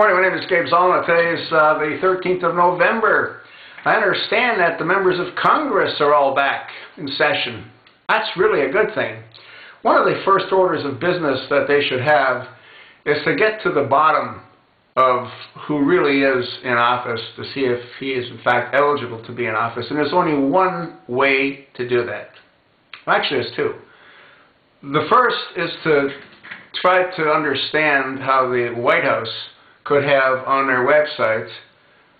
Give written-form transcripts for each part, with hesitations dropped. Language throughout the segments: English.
Morning, my name is Gabe Zollner. Today is the 13th of November. I understand that the members of Congress are all back in session. That's really a good thing. One of the first orders of business that they should have is to get to the bottom of who really is in office to see if he is in fact eligible to be in office. And there's only one way to do that. Actually, there's two. The first is to try to understand how the White House could have on their website,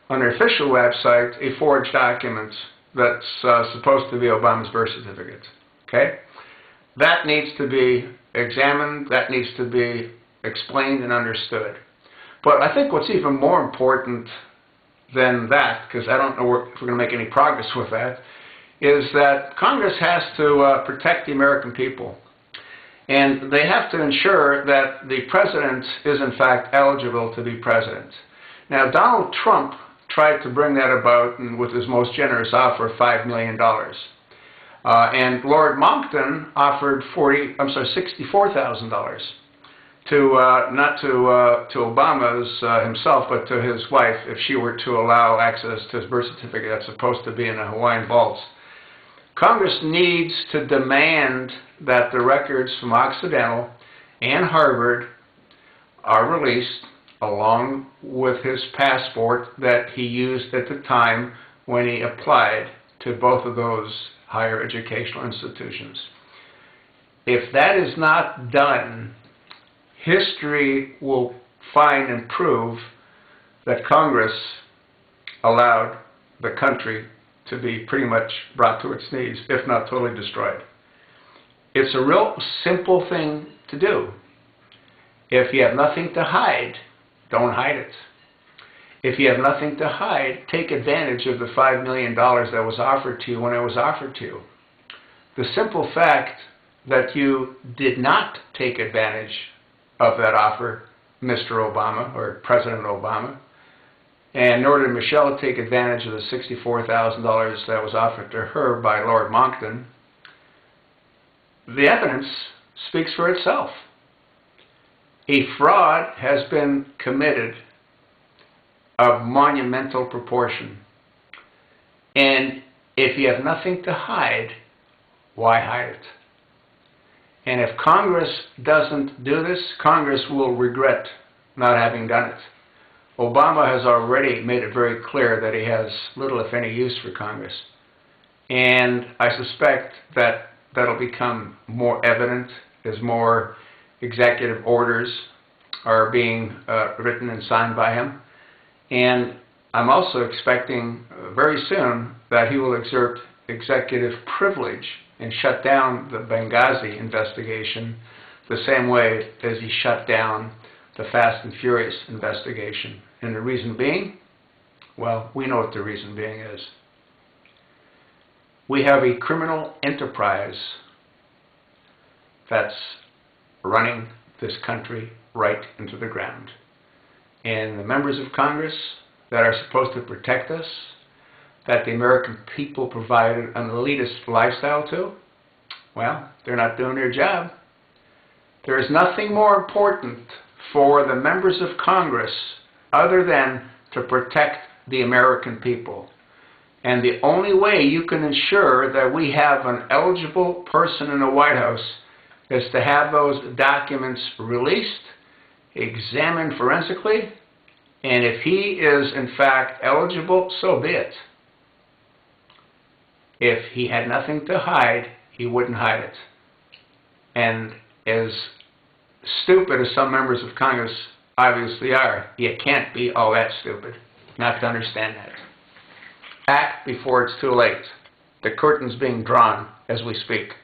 on their official website, a forged document that's supposed to be Obama's birth certificate. Okay? That needs to be examined, that needs to be explained and understood. But I think what's even more important than that, because I don't know if we're going to make any progress with that, is that Congress has to protect the American people. And they have to ensure that the president is in fact eligible to be president. Now, Donald Trump tried to bring that about with his most generous offer of $5 million. And Lord Monckton offered $64,000 not to Obama's himself, but to his wife, if she were to allow access to his birth certificate that's supposed to be in the Hawaiian vaults. Congress needs to demand that the records from Occidental and Harvard are released along with his passport that he used at the time when he applied to both of those higher educational institutions. If that is not done, history will find and prove that Congress allowed the country to be pretty much brought to its knees, if not totally destroyed. It's a real simple thing to do. If you have nothing to hide, don't hide it. If you have nothing to hide, take advantage of the $5 million that was offered to you when it was offered to you. The simple fact that you did not take advantage of that offer, Mr. Obama, or President Obama, and nor did Michelle take advantage of the $64,000 that was offered to her by Lord Monckton, the evidence speaks for itself. A fraud has been committed of monumental proportion. And if you have nothing to hide, why hide it? And if Congress doesn't do this, Congress will regret not having done it. Obama has already made it very clear that he has little, if any, use for Congress. And I suspect that that'll become more evident as more executive orders are being written and signed by him. And I'm also expecting very soon that he will exert executive privilege and shut down the Benghazi investigation the same way as he shut down the Fast and Furious investigation. And the reason being? Well, we know what the reason being is. We have a criminal enterprise that's running this country right into the ground. And the members of Congress that are supposed to protect us, that the American people provided an elitist lifestyle to, well, they're not doing their job. There is nothing more important for the members of Congress other than to protect the American people. And the only way you can ensure that we have an eligible person in the White House is to have those documents released, examined forensically, and if he is in fact eligible, so be it. If he had nothing to hide, he wouldn't hide it. And as stupid as some members of Congress obviously are, you can't be all that stupid not to understand that. Act before it's too late. The curtain's being drawn as we speak.